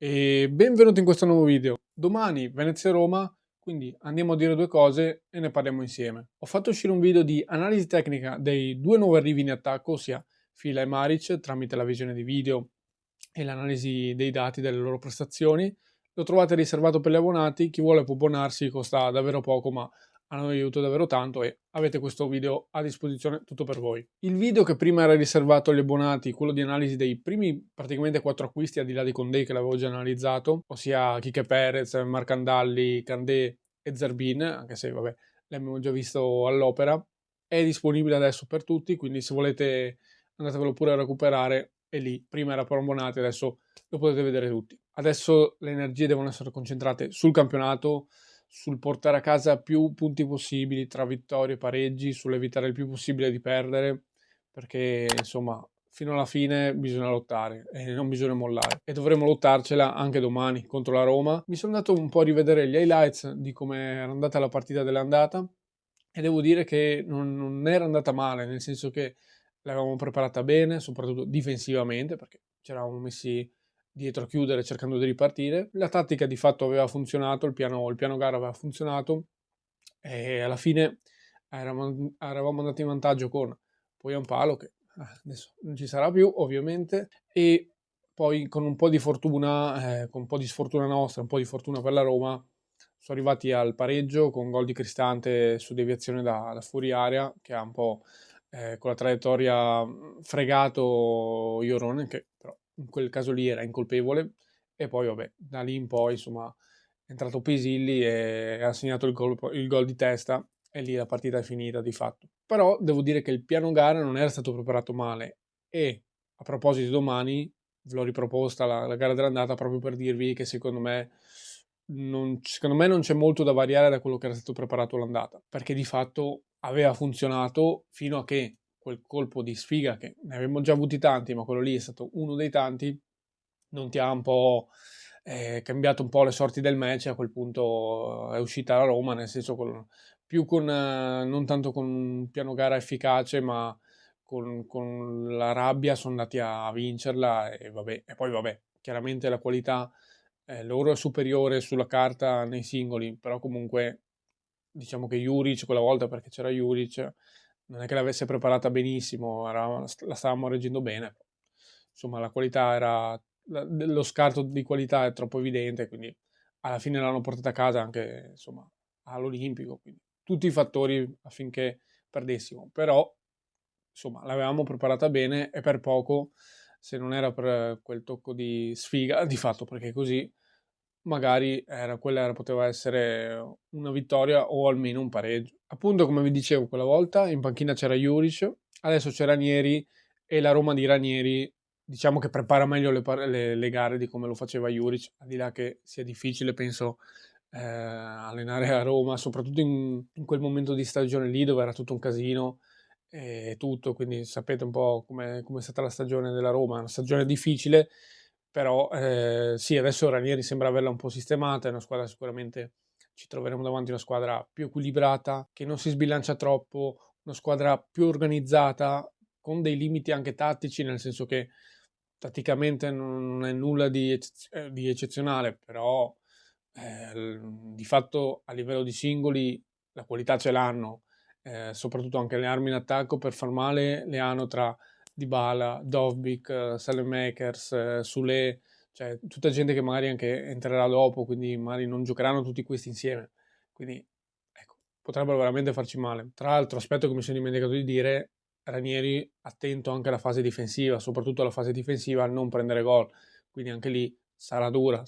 E benvenuti in questo nuovo video. Domani Venezia-Roma, quindi andiamo a dire due cose e ne parliamo insieme. Ho fatto uscire un video di analisi tecnica dei due nuovi arrivi in attacco, ossia Fila e Maric, tramite la visione di video e l'analisi dei dati delle loro prestazioni. Lo trovate riservato per gli abbonati, chi vuole può abbonarsi, costa davvero poco, ma a noi aiuta davvero tanto e avete questo video a disposizione tutto per voi. Il video che prima era riservato agli abbonati, quello di analisi dei primi praticamente 4 acquisti al di là di Condé che l'avevo già analizzato, ossia Kike Perez, Marcandalli, Candé e Zerbin, anche se vabbè l'abbiamo già visto all'opera, è disponibile adesso per tutti, quindi se volete andatevelo pure a recuperare, è lì, prima era per abbonati, adesso lo potete vedere tutti. Adesso le energie devono essere concentrate sul campionato, sul portare a casa più punti possibili tra vittorie e pareggi, sull'evitare il più possibile di perdere, perché insomma fino alla fine bisogna lottare e non bisogna mollare e dovremo lottarcela anche domani contro la Roma. Mi sono andato un po' a rivedere gli highlights di come era andata la partita dell'andata e devo dire che non era andata male, nel senso che l'avevamo preparata bene, soprattutto difensivamente, perché ci eravamo messi dietro a chiudere cercando di ripartire. La tattica di fatto aveva funzionato, il piano gara aveva funzionato e alla fine eravamo andati in vantaggio con poi un palo che adesso non ci sarà più ovviamente e poi con un po' di fortuna, con un po' di sfortuna nostra, un po' di fortuna per la Roma, sono arrivati al pareggio con gol di Cristante su deviazione da fuori area che ha un po' con la traiettoria fregato Iorone, che però in quel caso lì era incolpevole, e poi vabbè, da lì in poi insomma è entrato Pisilli e ha segnato il gol di testa e lì la partita è finita di fatto. Però devo dire che il piano gara non era stato preparato male e a proposito domani ve l'ho riproposta la gara dell'andata proprio per dirvi che secondo me non c'è molto da variare da quello che era stato preparato l'andata, perché di fatto aveva funzionato fino a che quel colpo di sfiga, che ne avevamo già avuti tanti, ma quello lì è stato uno dei tanti, non ti ha un po' cambiato un po' le sorti del match. A quel punto è uscita la Roma, nel senso più con, non tanto con un piano gara efficace, ma con la rabbia sono andati a vincerla e, vabbè, e poi vabbè, chiaramente la qualità loro è superiore sulla carta nei singoli, però comunque diciamo che Juric quella volta, perché c'era Juric, non è che l'avesse preparata benissimo, la stavamo reggendo bene. Insomma, la qualità era, lo scarto di qualità è troppo evidente, quindi alla fine l'hanno portata a casa anche insomma, all'Olimpico. Quindi tutti i fattori affinché perdessimo, però insomma l'avevamo preparata bene e per poco, se non era per quel tocco di sfiga, di fatto perché così magari poteva essere una vittoria o almeno un pareggio. Appunto, come vi dicevo, quella volta in panchina c'era Juric, adesso c'è Ranieri e la Roma di Ranieri diciamo che prepara meglio le gare di come lo faceva Juric, al di là che sia difficile, penso, allenare a Roma, soprattutto in quel momento di stagione lì dove era tutto un casino e tutto, quindi sapete un po' come è stata la stagione della Roma, una stagione difficile, però sì, adesso Ranieri sembra averla un po' sistemata, è una squadra sicuramente, ci troveremo davanti a una squadra più equilibrata, che non si sbilancia troppo, una squadra più organizzata, con dei limiti anche tattici, nel senso che tatticamente non è nulla di eccezionale, però di fatto a livello di singoli la qualità ce l'hanno, soprattutto anche le armi in attacco per far male le hanno tra Dybala, Dovbyk, Saelemaekers, Sule, cioè tutta gente che magari anche entrerà dopo, quindi magari non giocheranno tutti questi insieme. Quindi ecco, potrebbero veramente farci male. Tra l'altro, aspetto che mi sono dimenticato di dire, Ranieri attento anche alla fase difensiva, soprattutto alla fase difensiva, a non prendere gol. Quindi anche lì sarà dura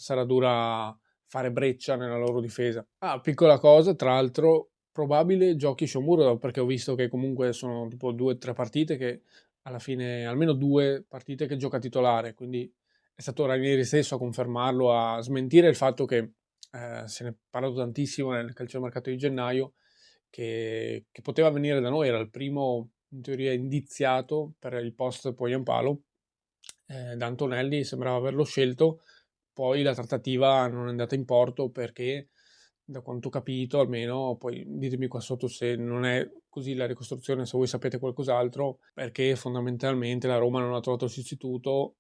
fare breccia nella loro difesa. Ah, piccola cosa, tra l'altro, probabile giochi Shomuro, perché ho visto che comunque sono tipo 2 o 3 partite che alla fine, almeno 2 partite che gioca titolare, quindi è stato Ranieri stesso a confermarlo, a smentire il fatto che se ne è parlato tantissimo nel calciomercato di gennaio, che poteva venire da noi, era il primo in teoria indiziato per il post Poyampalo, da Antonelli sembrava averlo scelto, poi la trattativa non è andata in porto perché, da quanto ho capito, almeno, poi ditemi qua sotto se non è così la ricostruzione, se voi sapete qualcos'altro, perché fondamentalmente la Roma non ha trovato il sostituto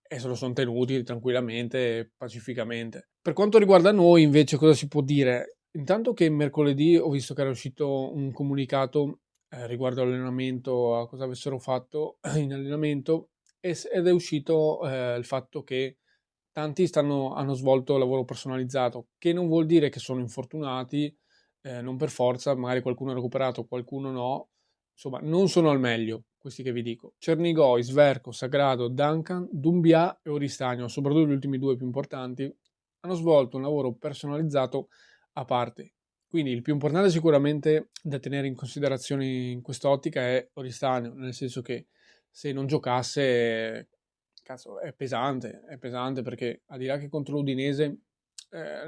e se lo sono tenuti tranquillamente e pacificamente. Per quanto riguarda noi invece cosa si può dire? Intanto che mercoledì ho visto che era uscito un comunicato riguardo all'allenamento, a cosa avessero fatto in allenamento ed è uscito il fatto che tanti hanno svolto lavoro personalizzato, che non vuol dire che sono infortunati, non per forza, magari qualcuno ha recuperato, qualcuno no, insomma non sono al meglio, questi che vi dico. Cernigoi, Sverko, Sagrado, Duncan, Dumbia e Oristagno, soprattutto gli ultimi due più importanti, hanno svolto un lavoro personalizzato a parte. Quindi il più importante sicuramente da tenere in considerazione in quest'ottica è Oristagno, nel senso che se non giocasse, cazzo, è pesante perché al di là che contro l'Udinese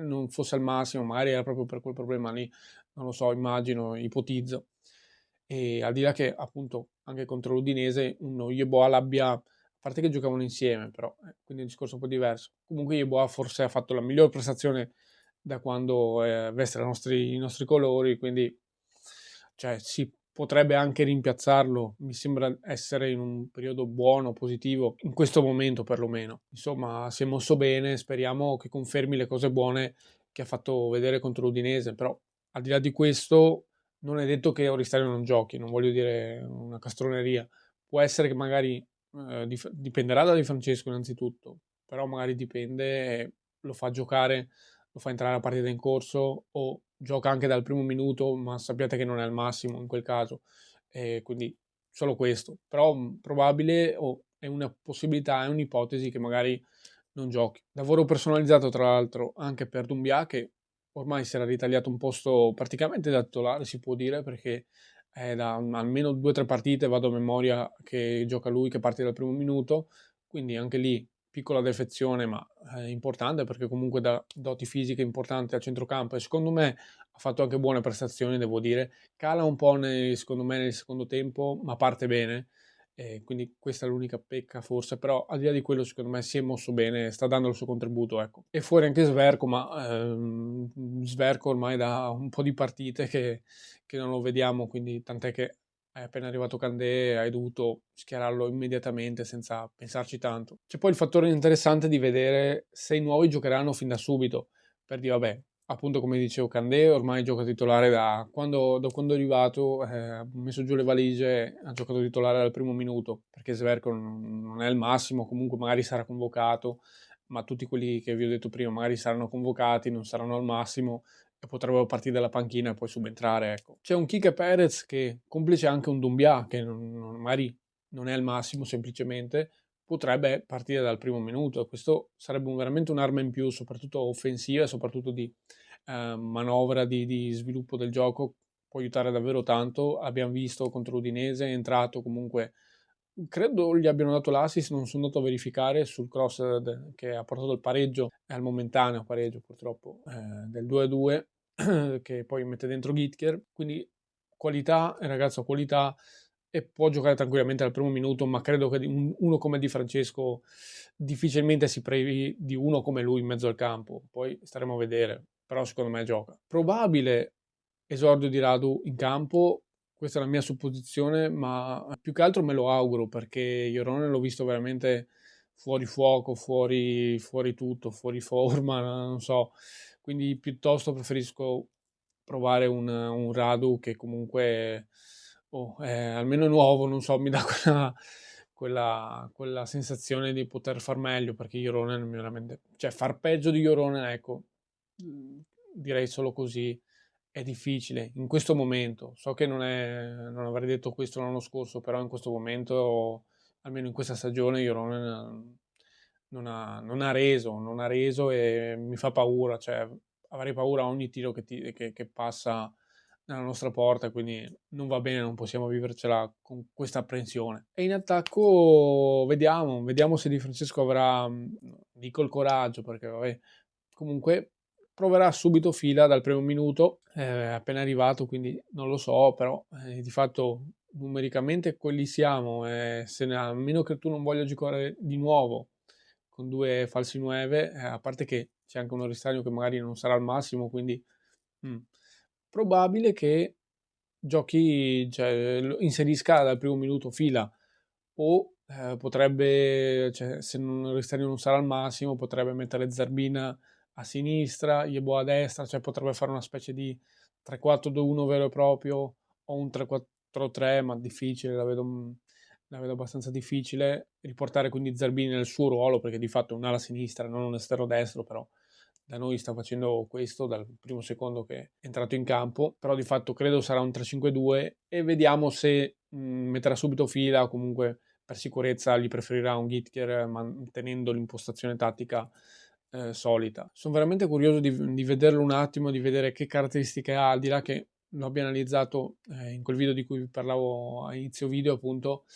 non fosse al massimo, magari era proprio per quel problema lì, non lo so, immagino, ipotizzo. E al di là che appunto anche contro l'Udinese un Yeboah l'abbia, a parte che giocavano insieme, però quindi è un discorso un po' diverso. Comunque Yeboah forse ha fatto la miglior prestazione da quando veste i nostri colori, quindi cioè, si potrebbe anche rimpiazzarlo. Mi sembra essere in un periodo buono, positivo, in questo momento perlomeno. Insomma, si è mosso bene, speriamo che confermi le cose buone che ha fatto vedere contro l'Udinese, però al di là di questo non è detto che Oristario non giochi, non voglio dire una castroneria. Può essere che magari dipenderà da Di Francesco innanzitutto, però magari dipende, lo fa giocare, lo fa entrare a partita in corso o gioca anche dal primo minuto, ma sappiate che non è al massimo in quel caso. Quindi solo questo. Però probabile o è una possibilità, è un'ipotesi che magari non giochi. Lavoro personalizzato tra l'altro anche per Dumbia che ormai si era ritagliato un posto praticamente da titolare, si può dire, perché è da almeno 2 o 3 partite, vado a memoria, che gioca lui, che parte dal primo minuto, quindi anche lì piccola defezione, ma importante perché comunque da doti fisiche importanti a centrocampo e secondo me ha fatto anche buone prestazioni, devo dire. Cala un po' secondo me nel secondo tempo, ma parte bene. Quindi questa è l'unica pecca forse, però al di là di quello secondo me si è mosso bene, sta dando il suo contributo, ecco. E fuori anche Sverko, ma Sverko ormai da un po' di partite che non lo vediamo, quindi tant'è che è appena arrivato Candé hai dovuto schierarlo immediatamente senza pensarci tanto. C'è poi il fattore interessante di vedere se i nuovi giocheranno fin da subito, per dire vabbè, appunto come dicevo Candé ormai gioca titolare da quando è arrivato, ha messo giù le valigie, ha giocato titolare dal primo minuto, perché Sverko non è il massimo, comunque magari sarà convocato, ma tutti quelli che vi ho detto prima magari saranno convocati, non saranno al massimo e potrebbero partire dalla panchina e poi subentrare, ecco. C'è un Kike Perez che, complice anche un Dumbia, che magari non è al massimo semplicemente, potrebbe partire dal primo minuto. Questo sarebbe veramente un'arma in più, soprattutto offensiva e soprattutto di manovra, di sviluppo del gioco. Può aiutare davvero tanto. Abbiamo visto contro l'Udinese, è entrato comunque, credo gli abbiano dato l'assist, non sono andato a verificare sul cross che ha portato il pareggio, al momentaneo pareggio purtroppo, del 2-2, che poi mette dentro Gitker. Quindi qualità, il ragazzo ha qualità e può giocare tranquillamente al primo minuto, ma credo che uno come Di Francesco difficilmente si privi di uno come lui in mezzo al campo. Poi staremo a vedere, però secondo me gioca. Probabile esordio di Radu in campo, questa è la mia supposizione, ma più che altro me lo auguro perché Iorone l'ho visto veramente fuori fuoco, fuori tutto, fuori forma, non so. Quindi piuttosto preferisco provare un Radu che comunque almeno è nuovo, non so, mi dà quella sensazione di poter far meglio perché Iorone non mi veramente, cioè far peggio di Iorone, ecco, direi solo così è difficile in questo momento. So che non avrei detto questo l'anno scorso, però in questo momento, almeno in questa stagione, Iorone non ha reso e mi fa paura. Cioè, avrei paura a ogni tiro che passa nella nostra porta, quindi non va bene, non possiamo vivercela con questa apprensione. E in attacco vediamo se Di Francesco avrà, dico il coraggio, perché vabbè, comunque proverà subito fila dal primo minuto, appena arrivato, quindi non lo so, però di fatto numericamente quelli siamo, a meno che tu non voglia giocare di nuovo con due falsi 9, a parte che c'è anche un Oristagno che magari non sarà al massimo, quindi mm, probabile che giochi, cioè, inserisca dal primo minuto fila o potrebbe, cioè, se l'esterno non sarà al massimo, potrebbe mettere Zerbina a sinistra, Yeboah a destra, cioè potrebbe fare una specie di 3-4-2-1 vero e proprio o un 3-4-3, ma difficile, la vedo abbastanza difficile. Riportare quindi Zerbini nel suo ruolo, perché di fatto è un ala sinistra, non un esterno destro, però da noi sta facendo questo dal primo secondo che è entrato in campo, però di fatto credo sarà un 3-5-2 e vediamo se metterà subito fila o comunque per sicurezza gli preferirà un Gittier mantenendo l'impostazione tattica solita. Sono veramente curioso di vederlo un attimo, di vedere che caratteristiche ha, al di là che lo abbia analizzato in quel video di cui parlavo a inizio video, appunto,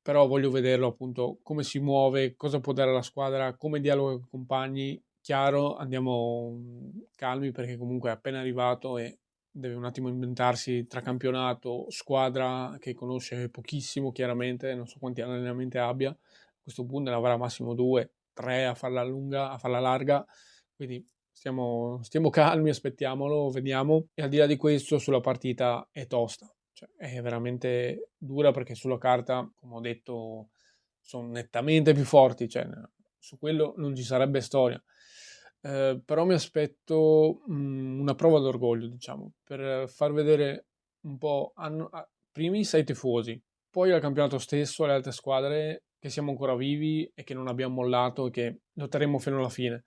però voglio vederlo appunto come si muove, cosa può dare alla squadra, come dialoga con i compagni. Chiaro, andiamo calmi perché comunque è appena arrivato e deve un attimo inventarsi tra campionato, squadra che conosce pochissimo chiaramente, non so quanti allenamenti abbia, a questo punto ne avrà massimo 2, 3 a farla lunga, a farla larga, quindi stiamo calmi, aspettiamolo, vediamo. E al di là di questo sulla partita è tosta, cioè, è veramente dura perché sulla carta, come ho detto, sono nettamente più forti, cioè, su quello non ci sarebbe storia. Però mi aspetto una prova d'orgoglio, diciamo, per far vedere un po' primis ai tifosi, poi al campionato stesso, alle altre squadre, che siamo ancora vivi e che non abbiamo mollato e che lotteremo fino alla fine.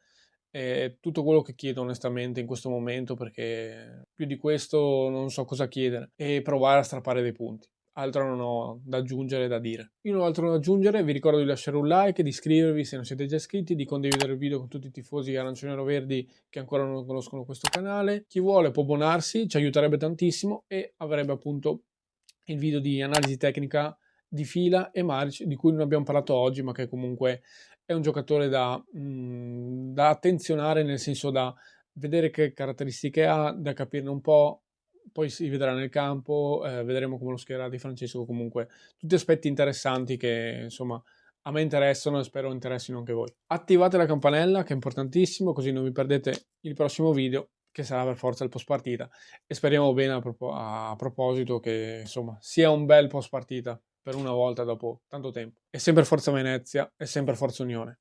È tutto quello che chiedo onestamente in questo momento, perché più di questo non so cosa chiedere, e provare a strappare dei punti. Altro non ho da aggiungere, da dire. Io non ho altro da aggiungere, vi ricordo di lasciare un like, di iscrivervi se non siete già iscritti, di condividere il video con tutti i tifosi arancioni e verdi che ancora non conoscono questo canale. Chi vuole può abbonarsi, ci aiuterebbe tantissimo e avrebbe appunto il video di analisi tecnica di Fila e Maric, di cui non abbiamo parlato oggi, ma che comunque è un giocatore da attenzionare, nel senso da vedere che caratteristiche ha, da capirne un po', poi si vedrà nel campo, vedremo come lo schiererà Di Francesco, comunque tutti aspetti interessanti che insomma a me interessano e spero interessino anche voi. Attivate la campanella che è importantissimo, così non vi perdete il prossimo video che sarà per forza il post partita e speriamo bene a proposito che insomma sia un bel post partita per una volta dopo tanto tempo. E sempre Forza Venezia e sempre Forza Unione.